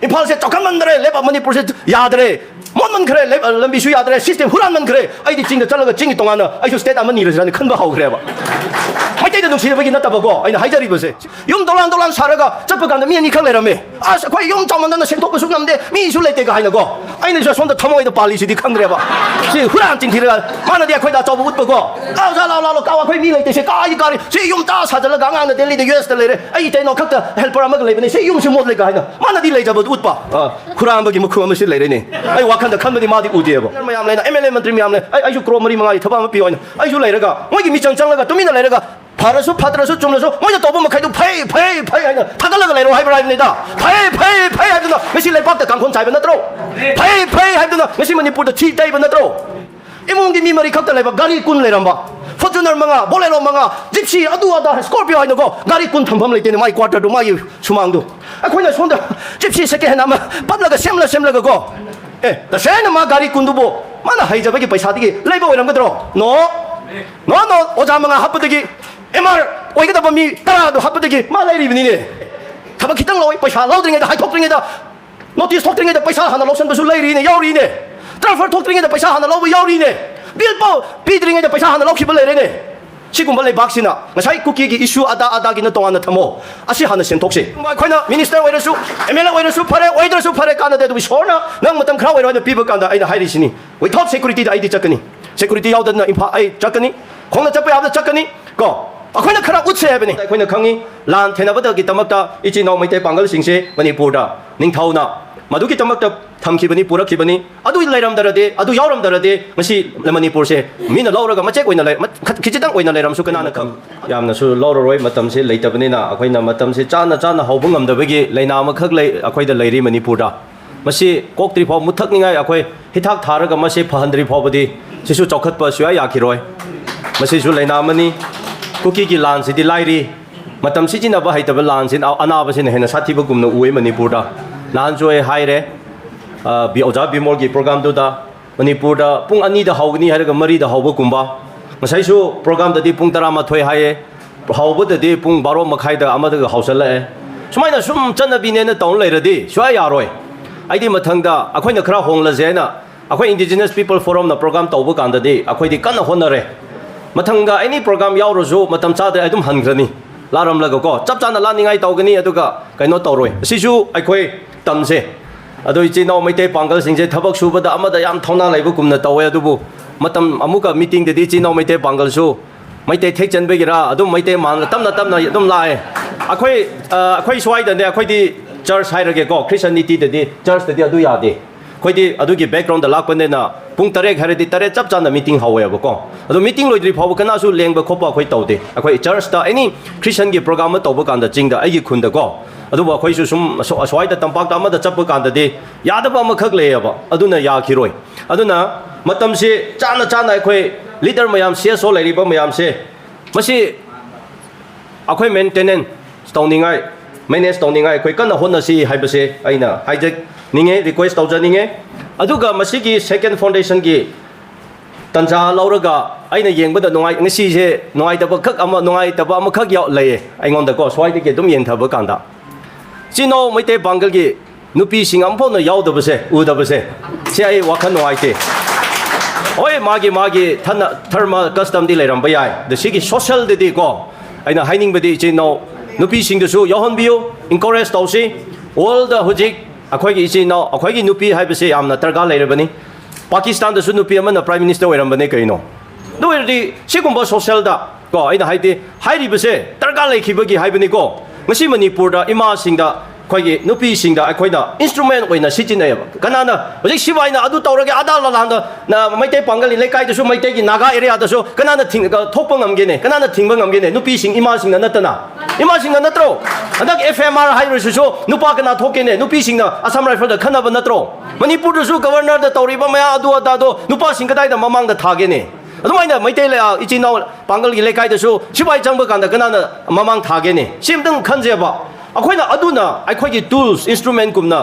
임팔세 조금만 그래 레바 머니푸르세 야드래 뭔만 그래 레바 럼비슈 야드래 시스템 후란만 그래 아이디 징도 잘라가 징이 동안은 아이쇼 스테이트 한번 일어서라는 큰거 하고 그래 봐 마이테도 눈치를 보기 났다 보고 아이나 하이자리 보세 용 돌란 사라가 접근간다 미니 칼레라며 아 거의 용 잡만다는 생토고 숙남데 미술레 때가 하이나고 아이는 저 손도 터모이도 빨리시디 칸그래 봐시 후란 징티가 마나디아 거의 다 접어 웃보고 아자라라로 까와 거의 미레 때시 까이 시 용다 사절라 강안의 델리데 유에스텔레 아이 때노 각다 헬퍼라 먹을 레베네 시 용시 못레가 하이나 마나디 레잡어 웃봐 후란 먹이 뭐 그거 무슨 레레네 아이 와칸다 칸버디 마디 우디에버 마ям 레나 MLA મંત્રી 마ям 레 아이쇼 크로머리 망아이 터바마 비오이나 아이쇼 레레가 뭐기 미장장라가 또미나 레레가 파라수 파드라수 좀라수 뭐냐 또 보면 가도 페이 하이나 타달라가 레로 하이브라입니다 페이 하이나 메시 레박다 강콘 자이번 나트로 페이 하이나 메시 머니푸르 치 타이번 나트로 이몽기 미머리 각다 레바 가리 꾼 레람바 포르투너 망아 볼레로 망아 집시 아두아다 스코피오 하이나고 가리 꾼 탐범 레이테네 마이 쿼터도 마이 수망도 아코이나 손다 집시 세게 해나마 빠블라가 셈라가 고 나 셴나 마 가리 꾼두보 마나 하이자베기 पैसा디기 레이버 오이람 거들어 너 오자망아 합부되기 MR 오이가다 보미 따라도 합부되기 마레리비니네 타바 기땅 로이 पैसा 라우드링에다 하이 톡드링에다 노티스 톡드링에다 पैसा 하나 로션 버수 레이리네 야우리네 트랜스퍼 톡드링에다 पैसा 하나 로브 야우리네 빌보 비드링에다 पैसा 하나 로키벌 레이네 시군 벌레 박시나 나사이 쿠키기 이슈 아다기는 동안은 타모 아시 하는 신톡시 코이나 미니스터 와이러수 MLA 와이러수 파레 와이더수 파레 까는데도 소나 능 못담 크라우 와이러 비버 깐다 아이나 하이리시니 위 톱 세큐리티 아이디 작거니 세큐리티 야우드나 임파 아이 작거니 공나 잡고 야우드 작거니 고 아코이나 크라 우체해버니 아코이나 강이 란 테나버더기 담았다 이지 노미테 방글 싱시 머니푸르다 닝타우나 마두기 담았다 탐키버니 뿌락키버니 아두 일라이람다라데 아두 야우람다라데 마시 레머니푸르세 미나 라우라가 마책 오이나 레 기지당 오이나 레람수 그나나 kam ꯌꯥꯝꯅꯁꯨ ꯂꯧꯔꯔꯣꯏ ꯃꯇꯝꯁꯦ ꯂꯩꯇꯕꯅꯤ나 ꯑꯩꯈꯣꯏꯅ ꯃꯇꯝꯁꯦ ꯆꯥꯅ ꯍꯧꯕ ꯉꯝꯗꯕꯒꯤ ꯂꯩꯅꯥ ꯑꯃꯈꯛ ꯂꯩ ꯑꯩꯈꯣꯏꯗ ꯂꯩꯔꯤ ꯃꯅꯤꯄꯨꯔꯗ ꯃꯁꯤ ꯀꯣꯛꯇ꯭ꯔꯤ ꯐꯥꯎ ꯃꯨꯠꯊꯛꯅꯤꯡꯉꯥꯏ ꯑꯩꯈꯣꯏ ꯍꯤꯊꯥꯛ ꯊꯥꯔꯒ ꯃꯁꯤ ꯐꯍꯟꯗ꯭ꯔꯤ ꯐꯥꯎꯕꯗꯤ ꯁꯤꯁꯨ ꯆꯥꯎꯈꯠꯄ ꯁꯨꯡꯌꯥ ꯌꯥꯈꯤꯔꯣꯏ ꯃꯁꯤꯁꯨ ꯂꯩꯅꯥ ꯑꯃꯅꯤ ꯀꯨꯀꯤꯒꯤ ꯂꯥꯟꯁꯤꯗꯤ ꯂꯥꯏꯔꯤ ꯃꯇꯝ ꯁꯤꯖꯤꯟꯅꯕ ꯍꯩꯇꯕ ꯂꯥꯟꯁꯤꯅ ꯑꯅꯥꯕꯁꯤꯅ ꯍꯦꯟꯅ ꯁꯥꯊꯤꯕꯒꯨꯝꯅ ꯎꯏ ꯃꯅꯤꯄꯨꯔꯗ ꯅꯍꯥꯟꯁꯨ ꯑꯩ ꯍꯥꯏꯔꯦ ꯑꯣꯖꯥ ꯕꯤꯃꯣꯜꯒꯤ ꯄ꯭ꯔꯣꯒ꯭ꯔꯥꯝꯗꯨꯗ ꯃꯅꯤꯄꯨꯔꯗ ꯄꯨꯡ 2ꯗ ꯍꯧꯒꯅꯤ ꯍꯥꯏꯔꯒ 4ꯗ ꯍꯧꯕꯒꯨꯝꯕ ꯉꯁꯥꯏꯁꯨ ꯄ꯭ꯔꯣꯒ꯭ꯔꯥꯝꯗꯗꯤ ꯄꯨꯡ 12 ꯍꯥꯏꯌꯦ ꯍꯧꯕꯗꯗꯤ ꯄꯨꯡ 12 ꯃꯈꯥꯏꯗ ꯑꯃꯗꯒ ꯍꯧꯁꯜꯂꯛꯑꯦ ꯁꯨꯃꯥꯏꯅ ꯁꯨꯝ ꯆꯠꯅꯕꯤꯅꯦꯅ ꯇꯧꯅ ꯂꯩꯔꯗꯤ ꯁꯨꯡꯌꯥ ꯌꯥꯔꯣꯏ ꯑꯩꯗꯤ ꯃꯊꯪꯗ ꯑꯩꯈꯣꯏꯅ ꯈꯔ ꯍꯣꯡꯂꯁꯦ ꯍꯥꯏꯅ ꯑꯩꯈꯣꯏ ꯏꯟꯗꯤꯖꯤꯅꯁ ꯄꯤꯄꯜ ꯐꯣꯔꯝꯅ ꯄ꯭ꯔꯣꯒ꯭ꯔꯥꯝ ꯇꯧꯕ ꯀꯥꯟꯗꯗꯤ ꯑꯩꯈꯣꯏꯗꯤ ꯀꯟꯅ ꯍꯣꯠꯅꯔꯦ ꯃꯊꯪꯗ ꯑꯦꯅꯤ ꯄ꯭ꯔꯣꯒ꯭ꯔꯥꯝ ꯌꯥꯎꯔꯁꯨ ꯃꯇꯝ ꯆꯥꯗ꯭ꯔꯦ ꯑꯗꯨꯝ ꯍꯟꯈ꯭ꯔꯅꯤ ꯂꯥꯔꯝꯂꯒꯀꯣ ꯆꯞ ꯆꯥꯅ ꯂꯥꯟꯅꯤꯡꯉꯥꯏ ꯇꯧꯒꯅꯤ ꯑꯗꯨꯒ ꯀꯩꯅꯣ ꯇꯧꯔꯣꯏ ꯑꯁꯤꯁꯨ ꯑꯩꯈꯣꯏ ꯇꯝꯁꯦ ꯑꯗꯣ ꯏꯆꯤꯟ ꯏꯅꯥꯎ ꯃꯩꯇꯩ ꯄꯥꯡꯒꯜꯁꯤꯡꯁꯦ ꯊꯕꯛ ꯁꯨꯕꯗ ꯑꯃꯗ ꯌꯥꯝ ꯊꯧꯅꯥ ꯂꯩꯕꯒꯨꯝꯅ ꯇꯧꯋꯦ ꯑꯗꯨꯕꯨ ꯃꯇꯝ ꯑꯃꯨꯛꯀ ꯃꯤꯇꯤꯡꯗꯗꯤ ꯏꯆꯤꯟ ꯏꯅꯥꯎ ꯃꯩꯇꯩ ꯄꯥꯡꯒꯜꯁꯨ ꯃꯩꯇꯩ ꯊꯦꯛꯆꯟꯕꯒꯤꯔ ꯑꯗꯨꯝ ꯃꯩꯇꯩ ꯃꯥꯟꯅ ꯇꯞꯅ ꯑꯗꯨꯝ ꯂꯥꯛꯑꯦ ꯑꯩꯈꯣꯏ ꯁ꯭ꯋꯥꯏꯗꯅꯦ ꯑꯩꯈꯣꯏꯗꯤ ꯆꯔꯆ ꯍꯥꯏꯔꯒꯦꯀꯣ ꯈ꯭ꯔꯤꯁꯇꯤꯌꯥꯅꯤꯇꯤꯗꯗꯤ ꯆꯔꯆꯇꯗꯤ ꯑꯗꯨ ꯌꯥꯗꯦ ꯑꯩꯈꯣꯏꯗꯤ ꯑꯗꯨꯒꯤ ꯕꯦꯛꯒ꯭ꯔꯥꯎꯟꯗ ꯂꯥꯛꯄꯅꯤꯅ ꯄꯨꯡ 8 ꯍꯥꯏꯔꯗꯤ 8 ꯆꯞ ꯆꯥꯅ ꯃꯤꯇꯤꯡ ꯍꯧꯋꯦꯕꯀꯣ ꯑꯗꯣ ꯃꯤꯇꯤꯡ ꯂꯣꯏꯗ꯭ꯔꯤ ꯐꯥꯎꯕ ꯀꯅꯥꯁꯨ ꯂꯦꯡꯕ ꯈꯣꯠꯄ ꯑꯩꯈꯣꯏ ꯇꯧꯗꯦ ꯑꯩꯈꯣꯏ ꯆꯔꯆꯇ ꯑꯦꯅꯤ ꯈ꯭ꯔꯤꯁꯇꯤꯌꯟꯒꯤ ꯄ꯭ꯔꯣꯒ꯭ꯔꯥꯝ ꯑꯃ ꯇꯧꯕ ꯀꯥꯟꯗ ꯆꯤꯡꯗ ꯑꯩꯒꯤ ꯈꯨꯟꯗꯀꯣ ꯑꯗꯨꯕꯨ ꯑꯩꯈꯣꯏꯁꯨ ꯁꯨꯝ ꯑꯁ꯭ꯋꯥꯏꯗ ꯇꯝꯄꯥꯛꯇ ꯑꯃꯗ ꯆꯠꯄ ꯀꯥꯟꯗꯗꯤ ꯌꯥꯗꯕ ꯑꯃꯈꯛ ꯂꯩꯌꯦꯕ ꯑꯗꯨꯅ ꯌꯥꯈꯤꯔꯣꯏ ꯑꯗꯨꯅ ꯃꯇꯝꯁꯤ ꯆꯥꯅ ꯑꯩꯈꯣꯏ ꯂꯤꯗꯔ ꯃꯌꯥꯝ CSO ꯂꯩꯔꯤꯕ ꯃꯌꯥꯝꯁꯦ ꯃꯁꯤ ꯑꯩꯈꯣꯏ ꯃꯦꯟꯇꯦꯅꯦꯟꯁ ꯇꯧꯅꯤꯡꯉꯥꯏ ꯃꯦꯅꯦꯖ ꯇꯧꯅꯤꯡꯉꯥꯏ ꯑꯩꯈꯣꯏ ꯀꯟꯅ ꯍꯣꯠꯅꯁꯤ ꯍꯥꯏꯕꯁꯦ ꯑꯩꯅ ꯍꯥꯏꯖꯅꯤꯡꯉꯦ ꯔꯤꯀ꯭ꯋꯦꯁ ꯇꯧꯖꯅꯤꯡꯉꯦ ꯑꯗꯨꯒ ꯃꯁꯤꯒꯤ ꯁꯦꯀꯦꯟ ꯐꯥꯎꯟꯗꯦꯁꯟꯒꯤ ꯇꯟꯖꯥ ꯂꯧꯔꯒ ꯑꯩꯅ ꯌꯦꯡꯕꯗ ꯉꯁꯤꯁꯦ ꯅꯨꯡꯉꯥꯏꯇꯕ ꯑꯃꯈꯛ ꯂꯩꯌꯦ ꯑꯩꯉꯣꯟꯗꯀꯣ ꯁ꯭ꯋꯥꯏꯗꯒꯤ ꯑꯗꯨꯝ ꯌꯦꯡꯊꯕ ꯀꯥꯟꯗ ꯆꯤꯅꯣ ꯃꯩꯇꯩ ꯄꯥꯡꯒꯜꯒꯤ ꯅꯨꯄꯤꯁꯤꯡ ꯑꯃꯐꯥꯎꯅ ꯌꯥꯎꯗꯕꯁꯦ ꯎꯗꯕꯁꯦ ꯁꯤ ꯑꯩ ꯋꯥꯈꯜ ꯅꯨꯡꯉꯥꯏꯇꯦ ꯍꯣꯏ ꯃꯥꯒꯤ ꯊꯔꯃ ꯀꯁꯇꯝꯗꯤ ꯂꯩꯔꯝꯕ ꯌꯥꯏ ꯑꯗ ꯁꯤꯒꯤ ꯁꯣꯁꯤꯌꯦꯜꯗꯗꯤꯀꯣ ꯑꯩꯅ ꯍꯥꯏꯅꯤꯡꯕꯗꯤ ꯏꯆꯤꯟ ꯏꯅꯥꯎ ꯅꯨꯄꯤꯁꯤꯡꯗꯨꯁꯨ ꯌꯥꯎꯍꯟꯕꯤꯌꯨ ꯏꯟꯀꯣꯔꯦꯖ ꯇꯧꯁꯤ ꯋꯥꯔꯜꯗ ꯍꯧꯖꯤꯛ ꯑꯩꯈꯣꯏꯒꯤ ꯏꯆꯤꯟ ꯏꯅꯥꯎ ꯑꯩꯈꯣꯏꯒꯤ ꯅꯨꯄꯤ ꯍꯥꯏꯕꯁꯦ ꯌꯥꯝꯅ ꯗꯔꯀꯥꯔ ꯂꯩꯔꯕꯅꯤ ꯄꯥꯀꯤꯁꯇꯥꯟꯗꯁꯨ ꯅꯨꯄꯤ ꯑꯃꯅ ꯄ꯭ꯔꯥꯏꯝ ꯃꯤꯅꯤꯁꯇꯔ ꯑꯣꯏꯔꯝꯕꯅꯦ ꯀꯩꯅꯣ ꯑꯗꯨ ꯑꯣꯏꯔꯗꯤ ꯁꯤꯒꯨꯝꯕ ꯁꯣꯁꯤꯌꯦꯜꯗ ꯀꯣ ꯑꯩꯅ ꯍꯥꯏꯔꯤꯕꯁꯦ ꯗꯔꯀꯥꯔ ꯂꯩꯈꯤꯕꯒꯤ ꯍꯥꯏꯕꯅꯤꯀꯣ ꯉꯁꯤ ꯃꯅꯤꯄꯨꯔꯗ ꯏꯃꯥꯁꯤꯡꯗ ꯑꯩꯈꯣꯏꯒꯤ ꯅꯨꯄꯤꯁꯤꯡꯗ ꯑꯩꯈꯣꯏꯅ ꯏꯟꯁꯇ꯭ꯔꯨꯃꯦꯟ ꯑꯣꯏꯅ ꯁꯤꯖꯤꯟꯅꯩꯌꯦꯕ ꯀꯅꯥꯅ ꯍꯧꯖꯤꯛ ꯁꯤꯕꯥꯏꯅ ꯑꯗꯨ ꯇꯧꯔꯒꯦ ꯑꯗꯥ ꯂꯥꯟꯗ ꯃꯩꯇꯩ ꯄꯥꯡꯒꯜꯒꯤ ꯂꯩꯀꯥꯏꯗꯁꯨ ꯃꯩꯇꯩꯒꯤ ꯅꯥꯒꯥ ꯑꯦꯔꯤꯌꯥꯗꯁꯨ ꯀꯅꯥꯅ ꯊꯣꯛꯄ ꯉꯝꯒꯦꯅꯦ ꯀꯅꯥꯅ ꯊꯤꯡꯕ ꯉꯝꯒꯦꯅꯦ ꯅꯨꯄꯤꯁꯤꯡ ꯏꯃꯥꯁꯤꯡꯅ ꯅꯠꯇꯅ ꯏꯃꯥꯁꯤꯡꯅ ꯅꯠꯇ꯭ꯔꯣ ꯍꯟꯗꯛ FMR ꯍꯥꯏꯔꯁꯨ ꯅꯨꯄꯥ ꯀꯅꯥ ꯊꯣꯛꯀꯦꯅꯦ ꯅꯨꯄꯤꯁꯤꯡꯅ ꯑꯁꯥꯝ ꯔꯥꯏꯐꯜꯗ ꯈꯟꯅꯕ ꯅꯠꯇ꯭ꯔꯣ ꯃꯅꯤꯄꯨꯔꯗꯁꯨ ꯒꯕꯔꯅꯔꯗ ꯇꯧꯔꯤꯕ ꯃꯌꯥꯝ ꯑꯗꯨ ꯑꯗꯥꯗꯣ ꯅꯨꯄꯥꯁꯤꯡ ꯀꯗꯥꯏꯗ ꯃꯃꯥꯡꯗ ꯊꯥꯒꯦꯅꯦ ꯑꯗꯨꯃꯥꯏꯅ ꯃꯩꯇꯩ ꯏꯆꯤꯟ ꯏꯅꯥꯎ ꯄꯥꯡꯒꯜꯒꯤ ꯂꯩꯀꯥꯏꯗꯁꯨ ꯁꯤꯕꯥꯏ ꯆꯪꯕ ꯀꯥꯟꯗ ꯀꯅꯥꯅ ꯃꯃꯥꯡ ꯊꯥꯒꯦꯅꯦ ꯁꯤ ꯑꯝꯇꯪ ꯈꯟꯖꯦꯕ ꯑꯩꯈꯣꯏꯅ ꯑꯗꯨꯅ ꯑꯩꯈꯣꯏꯒꯤ ꯇꯨꯜꯁ ꯏꯟꯁꯇ꯭ꯔꯨꯃꯦꯟꯒꯨꯝꯅ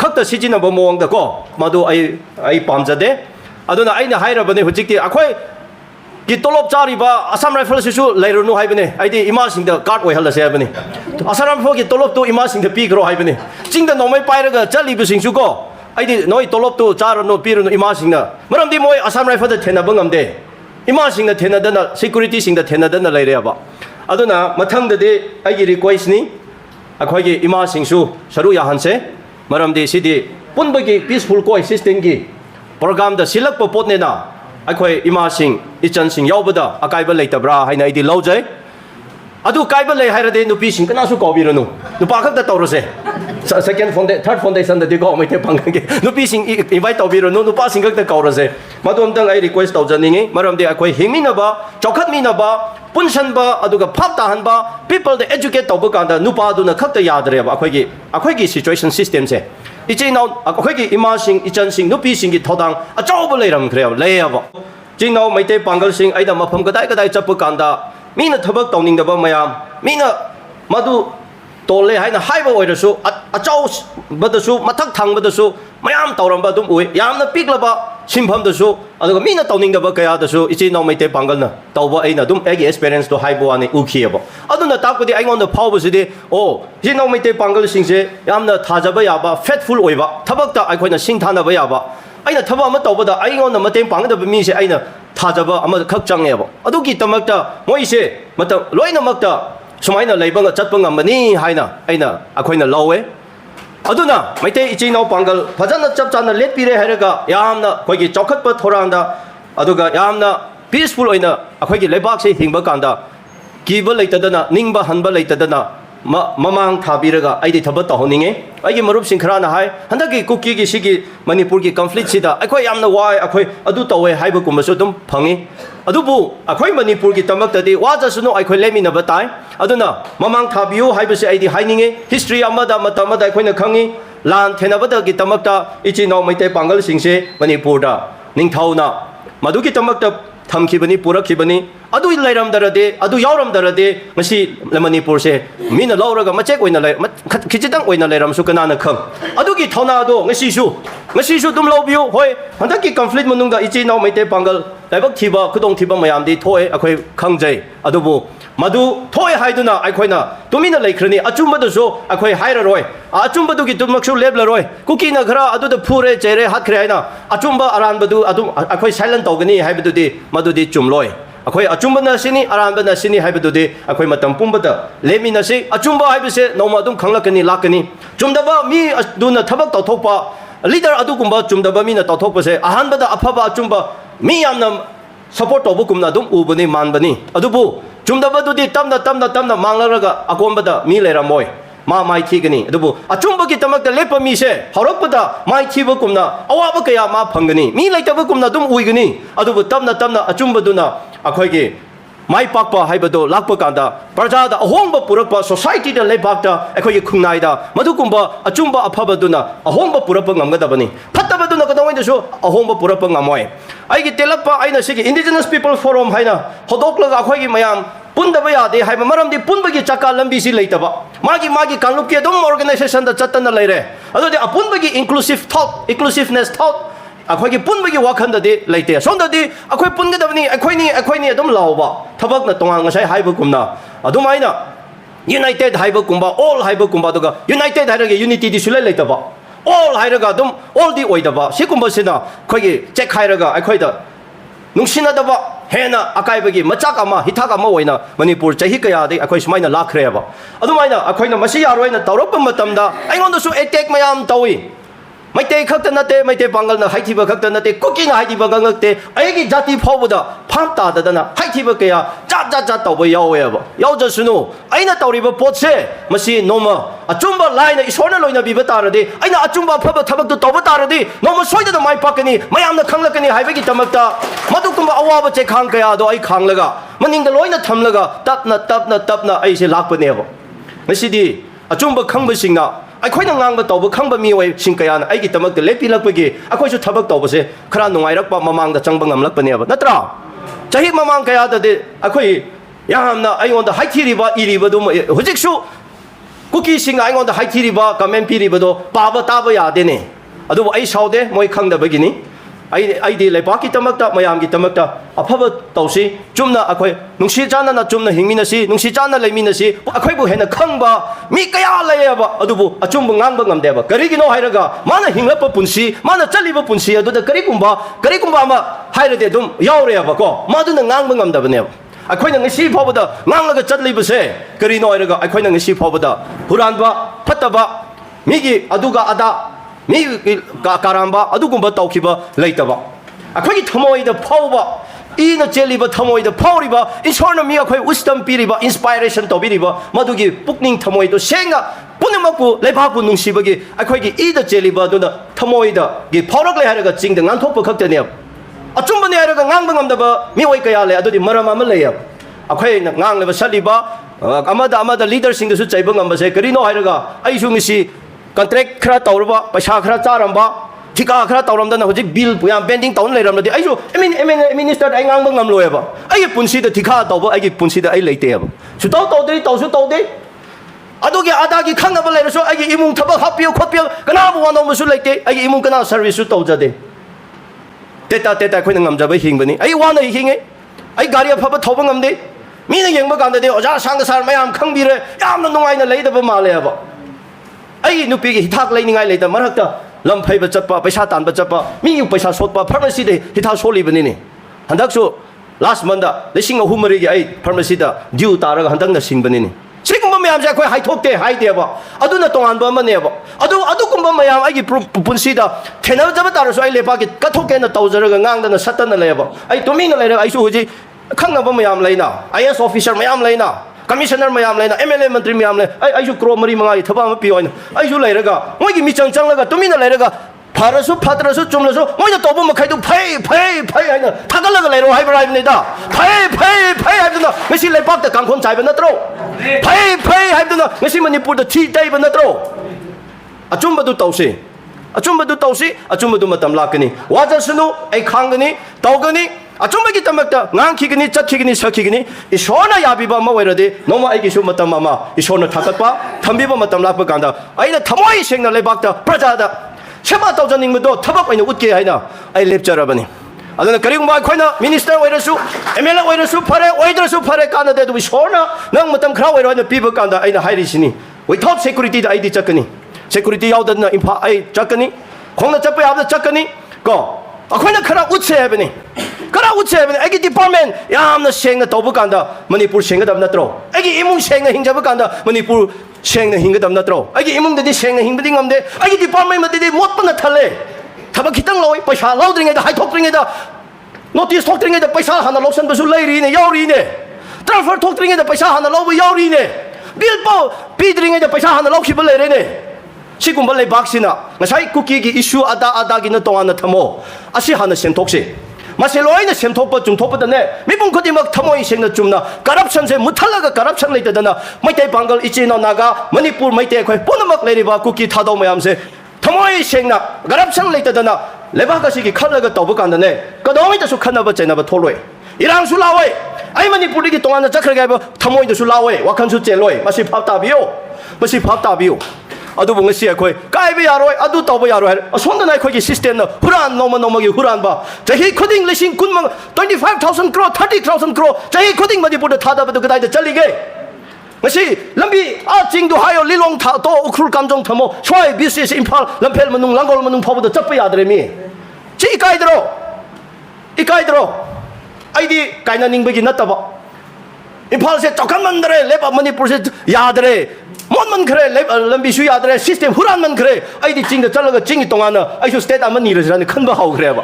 ꯈꯛꯇ ꯁꯤꯖꯤꯟꯅꯕ ꯃꯑꯣꯡꯗꯀꯣ ꯃꯗꯨ ꯑꯩ ꯄꯥꯝꯖꯗꯦ ꯑꯗꯨꯅ ꯑꯩꯅ ꯍꯥꯏꯔꯕꯅꯦ ꯍꯧꯖꯤꯛꯇꯤ ꯑꯩꯈꯣꯏ ki tolop chari ba Assam Rifle se su leirunu haibane aidi ima sing da guard oi hal se habane Assam Rifle ki tolop tu ima sing da pi gro haibane jing da nomai pai ra ga chali bu sing su ko aidi noi tolop tu char no pi ru ima sing na maram di moi Assam Rifle da thena bangam de ima sing da thena da na security sing da thena da na leire ba aduna mathang da de aigi request ni akhoi gi ima sing su saru ya han se maram di sidi punba gi peaceful coexistence gi program da silak po pot ne na akhoi ima sing ichan sing yaubada akaiba leitabra haina idi lojai adu kaiba lei hairade nupi sing kana su kobiranu nupa khak da tawrose second foundation third foundation da de go mai te pangge nupi sing invite tawbiranu nupa sing khak da kaurase madom tang ai request tawjaningi maram de akhoi hingmina ba chokhat mina ba punsan ba aduga phap ta han ba people the educate tawba kanda nupa du na khak da yadre ba akhoi gi situation system se ichi now akhoi gi ima sing ichan sing nupi sing gi thodang achau ba leiram khre le ba jing now mai te pangal sing aida mafam kadai chap kanda mina thabak tawning da ba mayam mina madu tole haina haiba oirasu achau badasu mathak thang badasu mayam tawram ba dum oi yamna piklaba simpham dasu aduga mina tawning da ba kaya dasu ichi now mai te pangal na tawba aina dum egi experience to haibo ani ukhiaba aduna takpudi aingon da phawbu sidi o ichi now mai te pangal sing se yamna thajaba yaba faithful oiba thabak ta aikoina sing thana ba yaba aina thaba ama tawbada aingon da mateng pangda ba mi se aina thajaba ama khak changeba adugi tamakta moi se mata loina makta sumaina leibanga chatpanga mani haina aina akoina lawe aduna maite ichi nau pangal phajana chap chana let pire hairaga yamna khoigi chokhat pa thoranda aduga yamna peaceful oina akoigi lebak se hingba kanda kiba leitadana ningba hanba leitadana mamang thabiraga aidi thaba tahoninge aigi marup singkhra na hai handaki kuki gi sigi manipur gi conflict sida akoi yamna wai akoi adu tawe haiba kumasu dum phangi adubu akoi manipur gi tamak tadi wajasuno akoi lemina batai aduna mamang thabiu haibase aidi haininge history amada matamada akoi na khangi lan thenabada gi tamakta ichi no maite pangal singse manipur da ningthauna madugi tamakta thamkhibani purakhibani adu lairam darade adu yauram darade ngasi manipur se mina lauraga machek oina lai khichitang oina lairam su kana na khang adugi thona do ngasi su dum lobiu hoi handaki conflict manunga ichi naw maite pangal laibak thiba khudong thiba mayam di thoe akhoi khangjai adubu madu thoe haiduna aikhoina tumina laikhrani achumba do so akhoi haira roi achumba du gi tumaksu lebla roi kuki na ghara adu da phure chere hat khre haina achumba aran badu adu akhoi silent togani haibadu di madu di chumloi akhoi achumba na sini aranba na sini haibadu di akhoi matam pumbada lemi na se achumba haibase noma dum khanglakani lakani chumdaba mi duna thabak tawthokpa leader adu kumba chumdaba mi na tawthokpa se ahanbada afaba achumba mi yamna support tobu kumna dum ubani manbani adubu chumdaba du di tamna manglaraga akombada mi leramoi ma mai thigani adubu achumba ki tamakta lepa mi se horakpada mai thiba kumna awaba kaya ma phangani mi leitaba kumna dum uigani adubu tamna achumba duna akhoi gi mai pakpa haibado lakpa kanda praja da ahongba purakpa society da lebakta akhoi gi khungnai da madukumba achumba afaba duna ahongba purapa ngamgadabani phattaba duna kadawai da so ahongba purapa ngamoi aigi telakpa aina sigi indigenous people forum haina hodoklaga akhoi gi mayam pundaba yade haiba maramdi punbagi chaka lambi si leitaba magi kanlupki dum organization da chatana leire adodi apunbagi inclusiveness thought akhoi gi punbagi wakhanda de leite sondadi akhoi pungadabni akhoi ni adum lawba thabak na tonga ngasai haiba kumna adumaina united haiba kumba all haiba kumba doga united hairage unity di sule leitaba all hairaga dum all di oidaba sikumba sina khoi gi check hairaga akhoi da nungsinadaba hena akaibagi machak ama hithak ama oina manipur chahi kaya de akhoi sumaina lakhreba adumaina akhoina masi yaroina tawrapa matamda aingonda su attack mayam tawi maite khakta nate maite pangal na haithiba khakta nate kuki na haithiba gangakte aigi jati phawbuda pham ta dadana haithiba kaya ja tawba yaweba yawjasunu aina tawriba potse masi noma achumba laina isona loina biba tarade aina achumba phaba thabak tu tawba tarade noma soida da mai pakani mayamna khanglakani haibagi tamakta madukumba awaba che khang kaya do ai khanglaga maningda loina thamlaga tapna ai se lakpaneba masidi achumba khangba singna akhoi na ngang ba tawba khangba mi wai singkaya na ai gi tamak de lepi lakpagi akhoi su thabak tawba se khara nungai rakpa mamang da changba ngamlakpani ba natra chahi mamang kaya da de akhoi yamna ai on da haithiriba iriba dum hujik su kuki sing ai on da haithiriba comment piriba do paba taba ya de ne adu ai saude moi khangda bagini 아이디 레바키 때막다 마야암기 때막다 아파버 도시 좀나 아코이 농시 자나나 좀나 행민나시 농시 자나 레민나시 아코이부 해나 캉바 미까야 레야바 아두부 아좀부 낭바 ngam데바 그리기노 하이라가 마나 힝럽버 분시 마나 짤리버 분시 아두다 그리군바 아마 하이르데 좀 야오레야바고 마두나 낭바 ngam다버네 아코이는 ng시 파보다 낭라가 짤리버세 그리노 하이라가 아코이는 ng시 파보다 불안바 팟다바 미기 아두가 아다 미 가람바 아두군바 따오키바 레이다바 아코기 터모이다 파오바 이나 젤리바 터모이다 파오리바 인쇼나 미가 코이 우스덤 비리바 인스파이레이션 또비리바 마두기 북닝 터모이도 생가 뿌네먹고 레바고 능시버기 아코기 이다 젤리바 도나 터모이다 기 파오락레 하려가 징등 안토퍼 걱대네요 아좀번에 하려가 낭방감다바 미오이까야레 아두디 머라마멀레요 아코이 낭레바 살리바 아마다 리더싱도수 짜이벙감바세 그리노 하려가 아이중시 contract khara tawrba paisa khara charamba thika khara tawramdana hoji bill puya bending tawn leiramdi aisu minister ai ngang ngam loeba ai punsi da thika tawba ai punsi da ai leite ba su taw tawdri taw su tawde adogi adagi khangaba leiraso ai imung thaba hapio khopio kana bu wano musu leite ai imung kana service su tawjade teta khoina ngamjaba hingbani ai wana hinge ai gari phaba thawba ngamde mina yengba gandade oja Ashang Kasar mayam khangbire yamna nungaina leidaba maleba ai nupi hitak leiningai leida marakta lamphaiba chatpa paisa tanba chatpa mi paisa sotpa pharmacy de hitha soli banini handaksu last month da lising ahumari gi ai pharmacy da due taraga handangna sinbanini sigumba mayam ja khoi haithokte haideba aduna tongan ba maneba adu kumba mayam ai gi punsi da thena jaba tarasu ai lepa gi kathoke na tawjaraga ngangdana satana leba ai tomina lera ai su hoji khangna mayam leina IS officer mayam leina Commissioner mayam leina MLA mantri mayam le ai ju kro mari mangai thaba ma pioi ai ju leiraga moi gi michang changlaga tumina leiraga pharasu phatrasu chumlasu moi da tobu makhai du phai haina thagalaga leiro hai brai nida phai haibna ngasi Leibak da Kangkhong chaiba natro phai haibna ngasi Manipur da thi taiba natro achumba du tausi achumba du matam lakani wajasunu ai khangani taugani 아좀마기 때문에 낭키기니 짝키기니 석키기니 이 소나 야비바 뭐 이러데 너무 아이기 수 맞다 마마 이 소나 타kat바 탐비바 맞다 락바 간다 아이나 타모이 생나 레박다 프라자다 샤바 도전닝도 타박 아이나 웃게 아이나 아이 랩자라바니 아나 그리고 뭐 코이나 미니스터 오이러수 MLA 오이러수 파레 오이더수 파레 간다데도 이 소나 낭 맞다 크라 오이러는 비버 간다 아이나 하이리시니 without security 아이디 짝거니 security 야우다나 임파 아이 짝거니 공나 잡고 야우다 짝거니 거 아코이나 크라 우체해버니 그라 우체해버니 애기 디파트먼트 야암나 생나 더부 간다 머니푸르 생가 답나 들어 애기 이몽 생나 힘잡아 간다 머니푸르 생나 힘가 답나 들어 애기 이몽들이 생나 힘들이 감데 애기 디파트먼트들이 못 받나 탈래 타바 기땅 로이 पैसा लाउ드링에다 하이톡드링에다 노티스 톡드링에다 पैसा 하나 록선 버수 레이리네 야우리네 트랜스퍼 톡드링에다 पैसा 하나 라우브 야우리네 빌보 비드링에다 पैसा 하나 라우키벌 레이네 시군벌 레이박시나 나사이 쿠키기 이슈 아다기는 동안나 타모 아시 하나 셈톡시 마실로이나 셈톡버 좀 톡버다네 미분 코디 막 타모이 생나 좀나 가랍션세 무탈라가 가랍션 레이다나 마이테 방글 이치노 나가 머니푸르 마이테 코이 보나막 레리바 쿠키 타도 모얌세 타모이 생나 가랍션 레이다나 레바가시기 칼라가 떠버 간다네 그동이다수 칸나버 제나버 토로이 이랑수 라오이 아이 머니푸르기 동안나 자크르게 봐 타모이도수 라오이 와칸수 젤로이 마시 팝다비오 아두부 ngasi khoi kaibe yaroi adu tobo yaroi sonda nai khoi gi system na huran noma gi huran ba jahi khuding lising kunmang 25000 crore 30000 crore jahi khuding Manipur da thada ba gadai da chali ge ngasi lambi a jingdu hayo lilong tha to ukhul kamjong thamo choi business Imphal lamphel manung langol manung phobu da chappa yadre mi chi ikaidro aidi kaina ningbagi nataba Imphal se chokkan mandre leba Manipur se yadre 뭔만 그래 람비슈 야드레 시스템 후란만 그래 아이디 징가 잘라가 징이 동안은 아이쇼 스테이트 한번 이러시라니 큰 바하고 그래 봐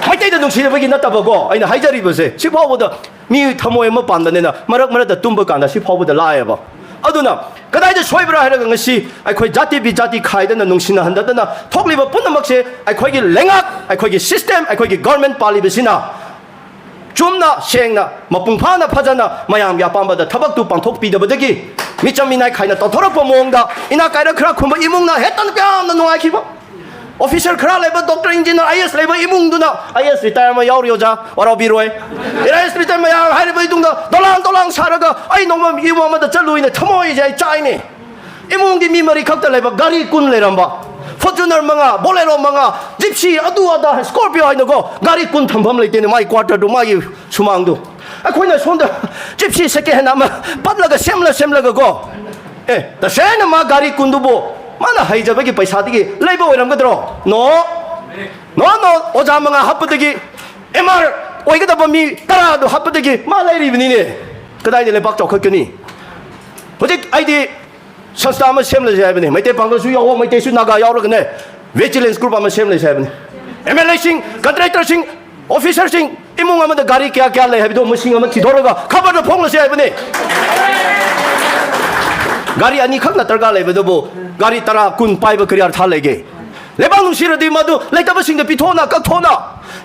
마이테이드 농시에 보기 났다 보고 아이나 하이자리 보세 시파보다 미 타모에 뭐 반다네나 마락마라다 tum버 간다 시파보다 라야 봐 아두나 그다이제 소이브라 하려는 것이 아이 거기 자티 비자티 카이드나 농시나 한다더나 톡리버 뿐나막세 아이 거기 랭악 아이 거기 시스템 아이 거기 거먼트 발리비시나 좀나 생나 마풍파나 파자나 마양 야밤바다 타박도 방톡 비더버더기 미점이나이 카이나 또 돌아보 모은다 이나 카이나 크라 콤바 이몽나 했던 뼈나 농아이 키바 오피셜 크라 레버 doctor engineer IS 레버 이몽두나 IS 리타이어먼 야우리오자 와라비로에 IS 리타이어먼 야 하리버 이동다 돌랑 사라가 아이 농마 이모마다 절루이네 터모이제 짜이네 이몽디 미머리 각다 레버 가리 꾼 레람바 포르투너 망아 볼레로 망아 집시 아두아다 스코피오 하이너고 가리 꾼 탐범 레이테네 마이 쿼터도 마이 수망도 아코이나 손다 집시 세계 해나마 빠들라가 셈라고 에 다세나 마 가리 꾼도보 마나 하이자베기 पैसा디기 레이버 오이람거들어 너 오자망아 합부되기 MR 오이가다 범미 따라도 합부되기 마라이리브니네 그다이네 레박 적혔더니 어제 아이디 संस्था में सेम ले जाए बने मैं ते पांगल सुई हो मैं ते सु नागा यार कने विजिलेंस ग्रुप में सेम ले जाए बने MLA सिंह कंट्रैक्टर सिंह ऑफिसर सिंह इमुंग में गाड़ी क्या ले है तो मशीन में खिदोरगा खबर तो फोंग ले जाए बने गाड़ी अनी खक न तरगा ले बदो गाड़ी तरा कुन पाइब करियर था लेगे लेबांग नुसिरदि मदु लेतब सिंह पिथोना कथोना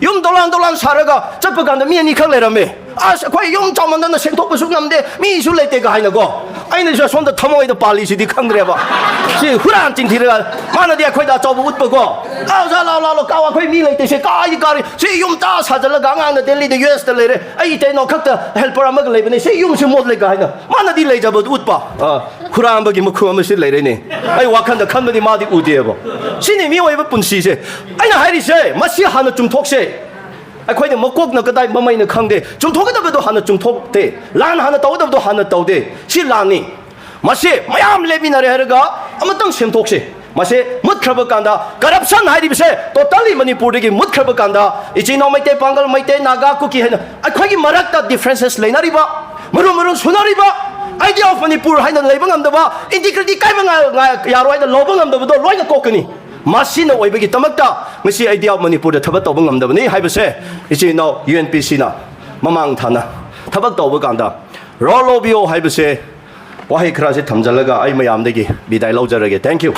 यूम दोलान सारगा चप गांद मी अनी खक लेरमे आस कोई यूम चामनना सेंथोपसु नमदे मी सु लेतेगा हाइनगो 아이는 저 손도 터모이도 빨리시디 칸그래봐 시 후란 찡티르가 마나디 아코이다 저부 웃보고 아자라라로 까와 코이 미레이테시 까이 까리 시 용다 사절라 강앙나 델리데 유에스데 레레 아이 테노 칵다 헬퍼 아마가 레베네 시 용시 못레가 하이나 마나디 레자버 웃바 후란 버기 뭐 쿠마시 레레네 아이 와칸다 칸바디 마디 우디에버 시니 미워이버 분시세 아이나 하이리세 마시 하나 좀 톡세 아코이는 먹고는 그다이 뭐마이는 칸데 좀 토가다도 하나 좀 톡데 란 하나 떠오다도 하나 떠오데 실란이 마시 마얌 레비나레 헤르가 아무튼 셈톡시 마시 뭇크버 간다 corruption 하이리비세 totally 머니푸르기 뭇크버 간다 이제 노마이테 방글 마이테 나가 쿠키 해나 아코이기 마락다 differences 레나리바 머루머루 소나리바 아이디어 오브 머니푸르 하이는 레이방 암다바 인티그리티 까이방아 야로이다 로방 암다바도 로이가 꼬크니 마시는 오이베기 떠먹다 마시 아이디어 머니푸르 타바 떠봉 암다바니 하이버세 이제 너 UMPC나 마망타나 타박 떠보 간다 롤로비오 하이버세 와히 크라세 탐잘라가 아이 마얌데기 미다이 로저르게 땡큐